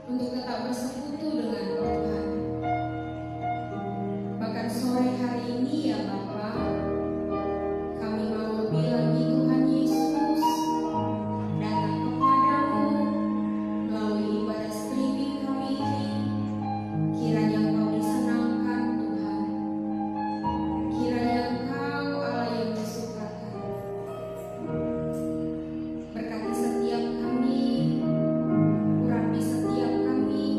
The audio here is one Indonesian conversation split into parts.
untuk tetap bersekutu dengan Tuhan. Bahkan sore hari ini ya Bapa, kami mau lebih lagi Tuhan Yesus datang kepadamu melalui ibadah streaming kami ini. Kiranya Engkau disenangkan Tuhan, kiranya Engkau Allah yang disukakan. Berkati setiap kami, urapi setiap kami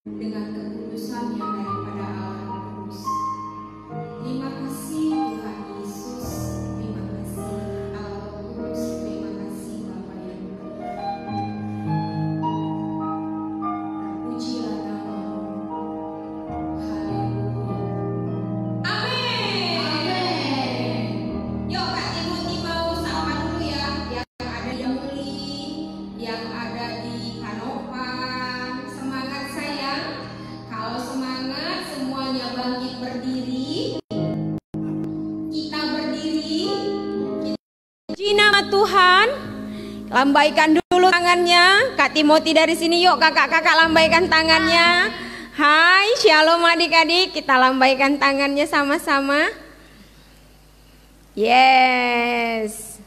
dengan kekudusan yang daripada Allah Kudus. Terima kasih Tuhan Yesus, terima kasih Allah Kudus, terima kasih Bapa yang mulia. Terpujilah namamu. Haleluya. Amin. Yuk Kak Timothy mau sapa dulu ya, yang ada di Muli, yang ada di Kanova. Semangat sayang. Kalau semangat semuanya bangkit berdiri. Kita berdiri. Puji nama Tuhan. Lambaikan dulu tangannya. Kak Timothy dari sini yuk kakak-kakak lambaikan tangannya. Hai, shalom adik-adik. Kita lambaikan tangannya sama-sama. Yes.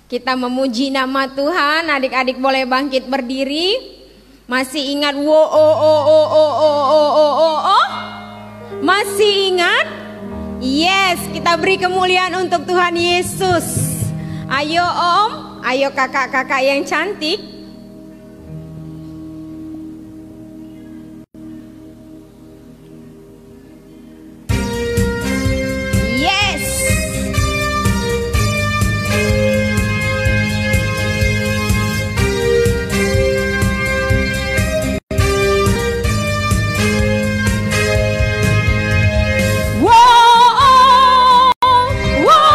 Kita memuji nama Tuhan. Adik-adik boleh bangkit berdiri. Masih ingat wo o o o o o o o o o? Masih ingat? Yes, kita beri kemuliaan untuk Tuhan Yesus. Ayo Om, ayo kakak-kakak yang cantik. Yes. Whoa, whoa,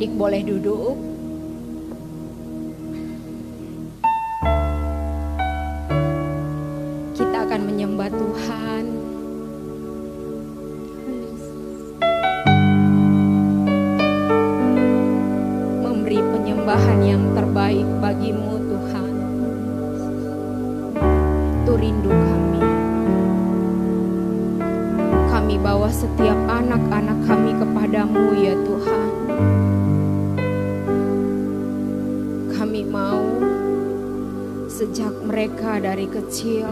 Adik-adik boleh duduk. Kita akan menyembah Tuhan. Memberi penyembahan yang terbaik bagimu Tuhan. Itu rindu kami. Kami bawa setiap anak-anak kami kepadamu ya Tuhan. Kami mau sejak mereka dari kecil,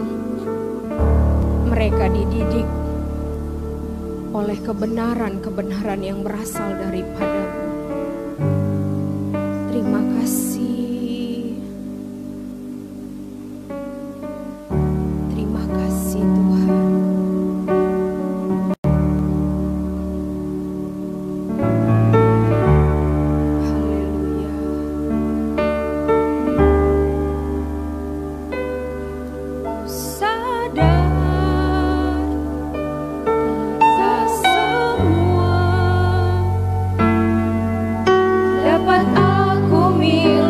mereka dididik oleh kebenaran-kebenaran yang berasal daripadamu. Terima kasih. Terima kasih Tuhan. Dapat aku miliki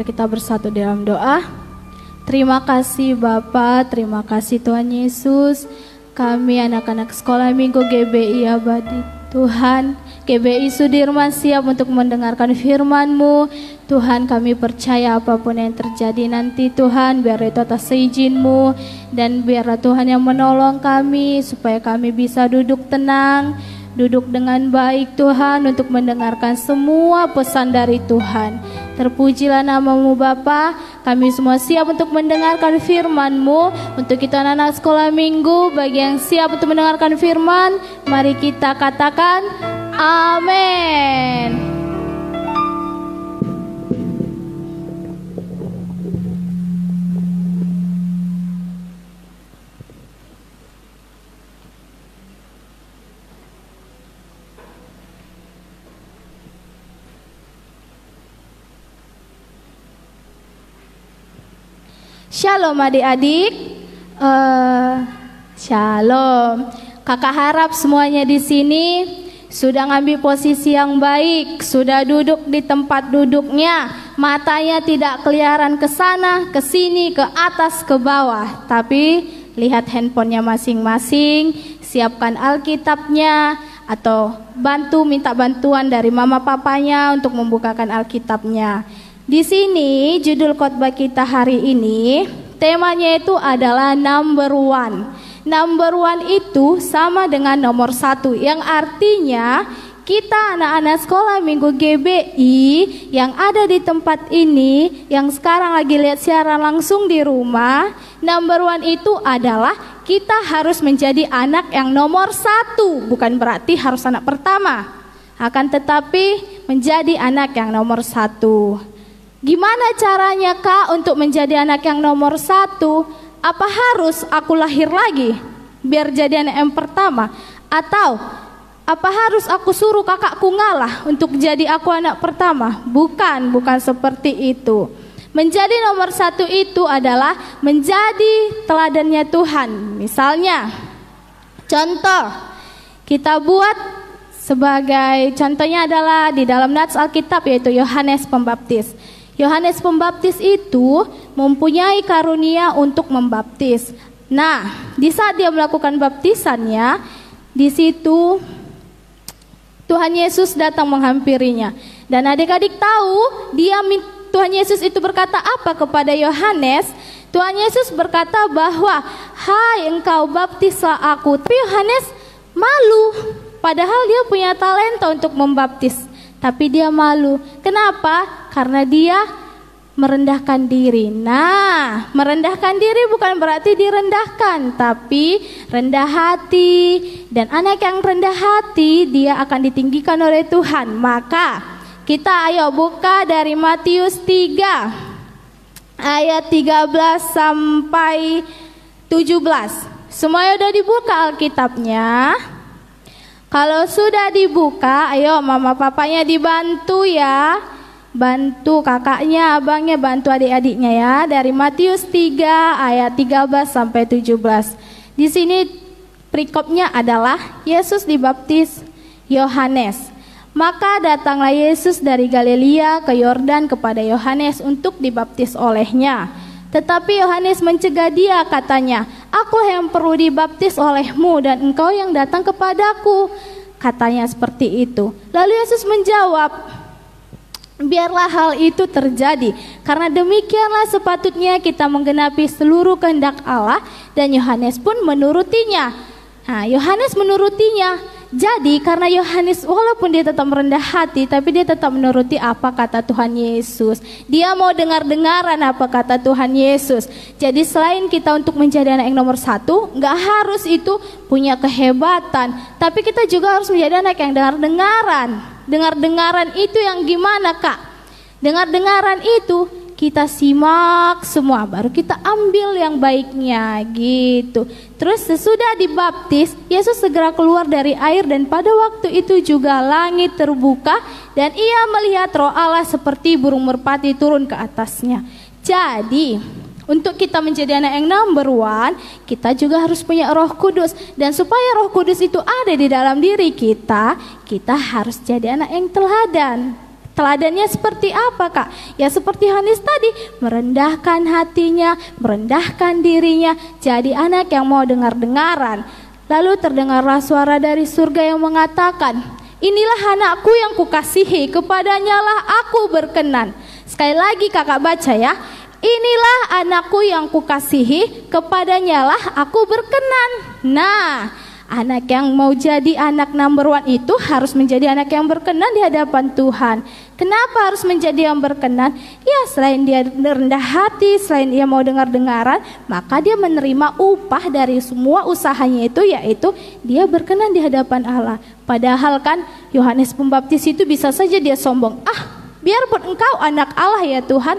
Mari kita bersatu dalam doa. Terima kasih Bapa, terima kasih Tuhan Yesus. Kami anak-anak sekolah minggu GBI Abadi Tuhan, GBI Sudirman siap untuk mendengarkan firman-Mu. Tuhan, kami percaya apapun yang terjadi nanti Tuhan, biar itu atas izin-Mu, dan biarlah Tuhan yang menolong kami supaya kami bisa duduk tenang, duduk dengan baik Tuhan untuk mendengarkan semua pesan dari Tuhan. Terpujilah nama-Mu Bapa. Kami semua siap untuk mendengarkan firman-Mu. Untuk kita anak-anak sekolah minggu, bagi yang siap untuk mendengarkan firman, mari kita katakan amin. Shalom adik-adik, shalom. Kakak harap semuanya di sini sudah ngambil posisi yang baik, sudah duduk di tempat duduknya, matanya tidak keliaran ke sana, ke sini, ke atas, ke bawah, tapi lihat handphonenya masing-masing, siapkan Alkitabnya, atau minta bantuan dari mama papanya untuk membukakan Alkitabnya. Di sini judul khotbah kita hari ini temanya itu adalah number one. Number one itu sama dengan nomor satu, yang artinya kita anak-anak sekolah minggu GBI yang ada di tempat ini, yang sekarang lagi lihat siaran langsung di rumah, number one itu adalah kita harus menjadi anak yang nomor satu. Bukan berarti harus anak pertama, akan tetapi menjadi anak yang nomor satu. Gimana caranya Kak untuk menjadi anak yang nomor satu? Apa harus aku lahir lagi biar jadi anak yang pertama? Atau apa harus aku suruh kakakku ngalah untuk jadi aku anak pertama? Bukan seperti itu. Menjadi nomor satu itu adalah menjadi teladannya Tuhan. Misalnya, contoh kita buat sebagai contohnya adalah di dalam nats Alkitab, yaitu Yohanes Pembaptis. Yohanes Pembaptis itu mempunyai karunia untuk membaptis. Nah, di saat dia melakukan baptisannya, di situ Tuhan Yesus datang menghampirinya. Dan adik-adik tahu, Tuhan Yesus itu berkata apa kepada Yohanes? Tuhan Yesus berkata bahwa, "Hai, engkau baptislah aku." Tapi Yohanes malu, padahal dia punya talenta untuk membaptis. Tapi dia malu. Kenapa? Karena dia merendahkan diri. Nah, merendahkan diri bukan berarti direndahkan, tapi rendah hati. Dan anak yang rendah hati, dia akan ditinggikan oleh Tuhan. Maka kita ayo buka dari Matius 3 ayat 13 sampai 17. Semuanya udah dibuka Alkitabnya? Kalau sudah dibuka, ayo mama papanya dibantu ya. Bantu kakaknya, abangnya, bantu adik-adiknya ya. Dari Matius 3 ayat 13 sampai 17. Di sini perikopnya adalah Yesus dibaptis Yohanes. Maka datanglah Yesus dari Galilea ke Yordan kepada Yohanes untuk dibaptis olehnya. Tetapi Yohanes mencegah dia, katanya, "Akulah yang perlu dibaptis olehmu dan engkau yang datang kepadaku." Katanya seperti itu. Lalu Yesus menjawab, "Biarlah hal itu terjadi, karena demikianlah sepatutnya kita menggenapi seluruh kehendak Allah." Dan Yohanes pun menurutinya. Nah, Yohanes menurutinya. Jadi karena Yohanes walaupun dia tetap merendah hati, tapi dia tetap menuruti apa kata Tuhan Yesus. Dia mau dengar-dengaran apa kata Tuhan Yesus. Jadi selain kita untuk menjadi anak yang nomor satu, gak harus itu punya kehebatan, tapi kita juga harus menjadi anak yang dengar-dengaran. Dengar-dengaran itu yang gimana Kak? Dengar-dengaran itu kita simak semua, baru kita ambil yang baiknya gitu. Terus sesudah dibaptis, Yesus segera keluar dari air, dan pada waktu itu juga langit terbuka dan ia melihat Roh Allah seperti burung merpati turun ke atasnya. Jadi untuk kita menjadi anak yang number one, kita juga harus punya Roh Kudus. Dan supaya Roh Kudus itu ada di dalam diri kita, kita harus jadi anak yang teladan. Teladannya seperti apa, Kak? Ya seperti Yohanes tadi, merendahkan hatinya, merendahkan dirinya, jadi anak yang mau dengar-dengaran. Lalu terdengarlah suara dari surga yang mengatakan, inilah anakku yang kukasihi, kepadanya lah aku berkenan. Sekali lagi kakak baca ya. Inilah anakku yang kukasihi, kepadanya lah aku berkenan. Nah, anak yang mau jadi anak number one itu harus menjadi anak yang berkenan di hadapan Tuhan. Kenapa harus menjadi yang berkenan? Ya selain dia rendah hati, selain dia mau dengar-dengaran, maka dia menerima upah dari semua usahanya itu, yaitu dia berkenan di hadapan Allah. Padahal kan Yohanes Pembaptis itu bisa saja dia sombong. Biarpun engkau anak Allah ya Tuhan,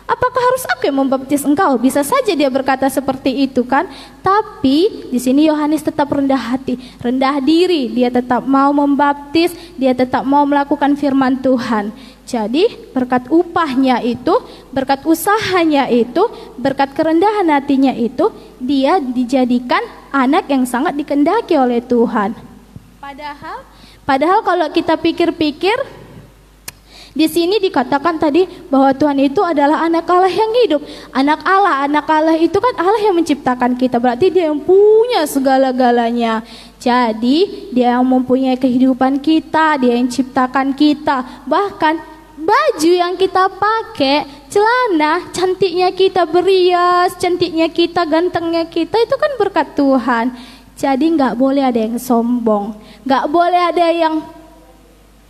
apakah harus aku yang membaptis engkau? Bisa saja dia berkata seperti itu kan. Tapi di sini Yohanes tetap rendah hati, rendah diri. Dia tetap mau membaptis, dia tetap mau melakukan firman Tuhan. Jadi berkat upahnya itu, berkat usahanya itu, berkat kerendahan hatinya itu, dia dijadikan anak yang sangat dikehendaki oleh Tuhan. Padahal kalau kita pikir-pikir, di sini dikatakan tadi bahwa Tuhan itu adalah anak Allah yang hidup. Anak Allah itu kan Allah yang menciptakan kita. Berarti dia yang punya segala-galanya. Jadi dia yang mempunyai kehidupan kita, dia yang ciptakan kita. Bahkan baju yang kita pakai, celana, cantiknya kita berias, cantiknya kita, gantengnya kita, itu kan berkat Tuhan. Jadi gak boleh ada yang sombong, gak boleh ada yang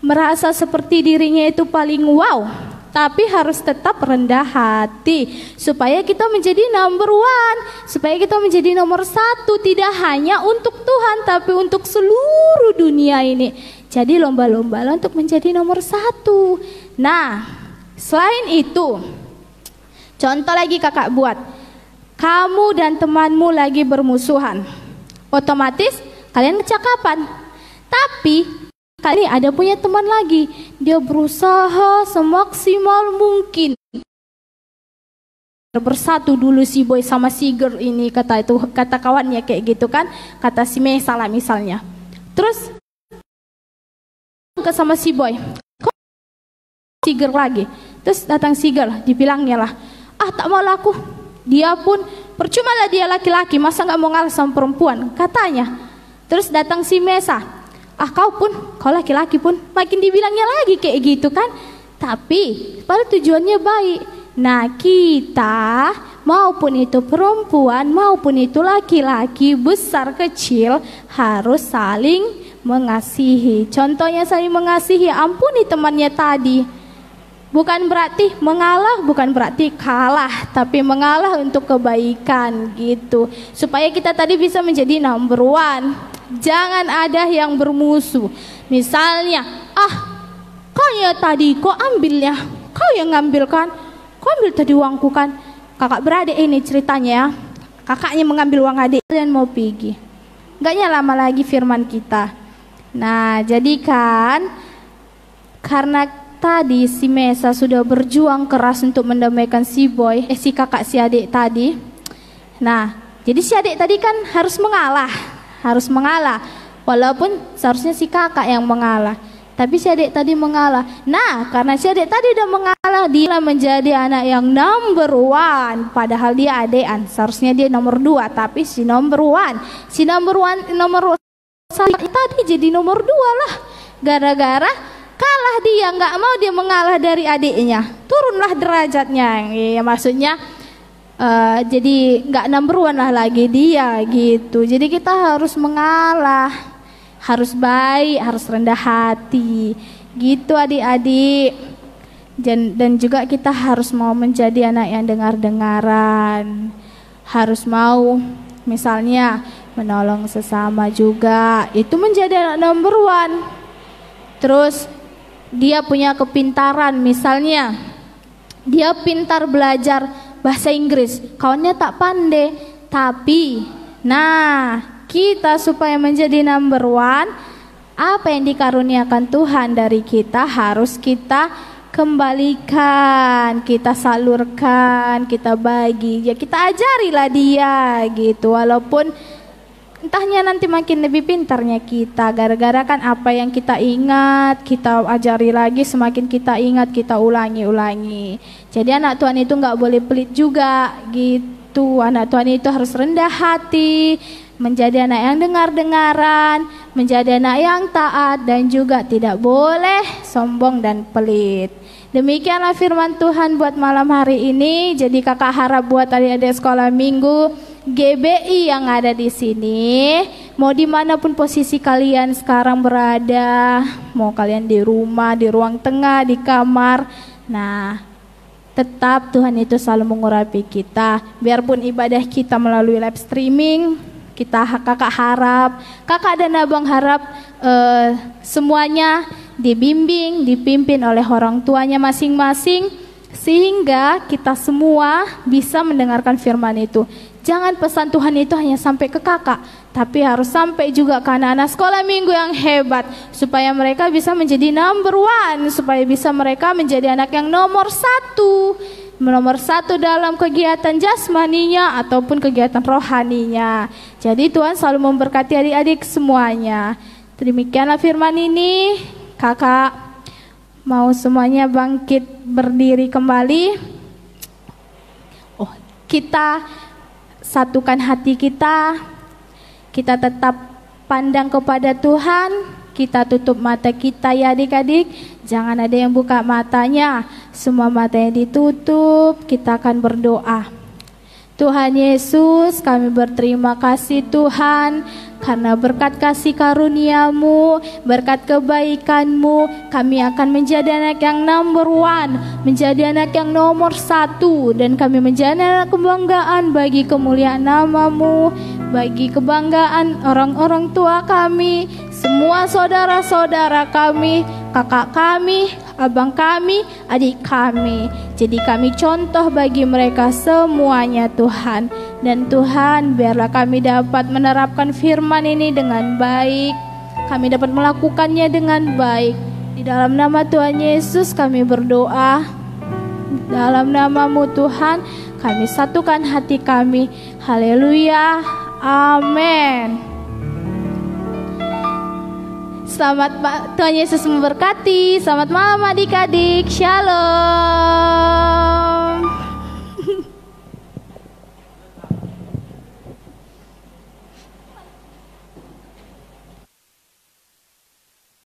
merasa seperti dirinya itu paling wow, tapi harus tetap rendah hati supaya kita menjadi number one, supaya kita menjadi nomor satu, tidak hanya untuk Tuhan tapi untuk seluruh dunia ini. Jadi lomba-lomba untuk menjadi nomor satu. Nah, selain itu, contoh lagi kakak buat, kamu dan temanmu lagi bermusuhan, otomatis kalian kecakapan. Tapi kali ini ada punya teman lagi, dia berusaha semaksimal mungkin bersatu dulu si boy sama si girl ini, kata kawannya kayak gitu kan, kata si Mei salah misalnya. Terus ke sama si boy, si girl lagi, terus datang si girl, dibilangnya lah, tak mau laku. Dia pun percuma lah, dia laki-laki, masa nggak mau ngalah sama perempuan katanya. Terus datang si Mesa, kau laki-laki pun makin dibilangnya lagi kayak gitu kan. Tapi pada tujuannya baik. Nah kita, maupun itu perempuan maupun itu laki-laki, besar kecil, harus saling mengasihi. Contohnya saling mengasihi, ampuni temannya tadi. Bukan berarti mengalah, bukan berarti kalah, tapi mengalah untuk kebaikan gitu. Supaya kita tadi bisa menjadi number one. Jangan ada yang bermusuh. Misalnya, kau ya tadi, kau ambilnya, kau yang ngambil kan, kau ambil tadi uangku kan. Kakak beradik ini ceritanya ya, kakaknya mengambil uang adik dan mau pergi. Enggaknya lama lagi firman kita. Nah jadi kan, karena tadi si Mesa sudah berjuang keras untuk mendamaikan si boy, si kakak si adik tadi. Nah jadi si adik tadi kan harus mengalah, walaupun seharusnya si kakak yang mengalah, tapi si adik tadi mengalah. Nah karena si adik tadi udah mengalah, dia menjadi anak yang number one, padahal dia adean, seharusnya dia nomor 2, tapi si nomor one tadi jadi nomor 2 lah, gara-gara kalah dia, nggak mau dia mengalah dari adiknya, turunlah derajatnya. Ya maksudnya jadi nggak number one lah lagi dia gitu. Jadi kita harus mengalah, harus baik, harus rendah hati gitu adik-adik. Dan juga kita harus mau menjadi anak yang dengar-dengaran, harus mau misalnya menolong sesama juga, itu menjadi anak number one. Terus dia punya kepintaran, misalnya dia pintar belajar bahasa Inggris, kawannya tak pandai, tapi nah kita supaya menjadi number one, apa yang dikaruniakan Tuhan dari kita harus kita kembalikan, kita salurkan, kita bagi, ya kita ajarilah dia gitu. Walaupun entahnya nanti makin lebih pintarnya kita, gara-gara kan apa yang kita ingat, kita ajari lagi, semakin kita ingat, kita ulangi. Jadi anak Tuhan itu nggak boleh pelit juga gitu. Anak Tuhan itu harus rendah hati, menjadi anak yang dengar-dengaran, menjadi anak yang taat, dan juga tidak boleh sombong dan pelit. Demikianlah firman Tuhan buat malam hari ini. Jadi kakak harap buat adik-adik sekolah minggu GBI yang ada di sini, mau dimanapun posisi kalian sekarang berada, mau kalian di rumah, di ruang tengah, di kamar, nah tetap Tuhan itu selalu mengurapi kita. Biarpun ibadah kita melalui live streaming, kakak harap, kakak dan abang harap semuanya dibimbing, dipimpin oleh orang tuanya masing-masing, sehingga kita semua bisa mendengarkan firman itu. Jangan pesan Tuhan itu hanya sampai ke kakak, tapi harus sampai juga ke anak-anak sekolah minggu yang hebat, supaya mereka bisa menjadi number one, supaya bisa mereka menjadi anak yang nomor satu dalam kegiatan jasmaninya ataupun kegiatan rohaninya. Jadi Tuhan selalu memberkati adik-adik semuanya. Demikianlah firman ini. Kakak mau semuanya bangkit berdiri kembali. Kita satukan hati kita tetap pandang kepada Tuhan, kita tutup mata kita ya adik-adik, jangan ada yang buka matanya, semua matanya ditutup, kita akan berdoa. Tuhan Yesus, kami berterima kasih Tuhan, karena berkat kasih karunia-Mu, berkat kebaikan-Mu, kami akan menjadi anak yang number one, menjadi anak yang nomor satu, dan kami menjadi anak kebanggaan bagi kemuliaan nama-Mu, bagi kebanggaan orang-orang tua kami, semua saudara-saudara kami, kakak kami, abang kami, adik kami. Jadi kami contoh bagi mereka semuanya Tuhan. Dan Tuhan, biarlah kami dapat menerapkan firman ini dengan baik, kami dapat melakukannya dengan baik. Di dalam nama Tuhan Yesus kami berdoa, dalam nama-Mu Tuhan kami satukan hati kami. Haleluya, amin. Selamat Tuhan Yesus memberkati. Selamat malam adik-adik. Shalom.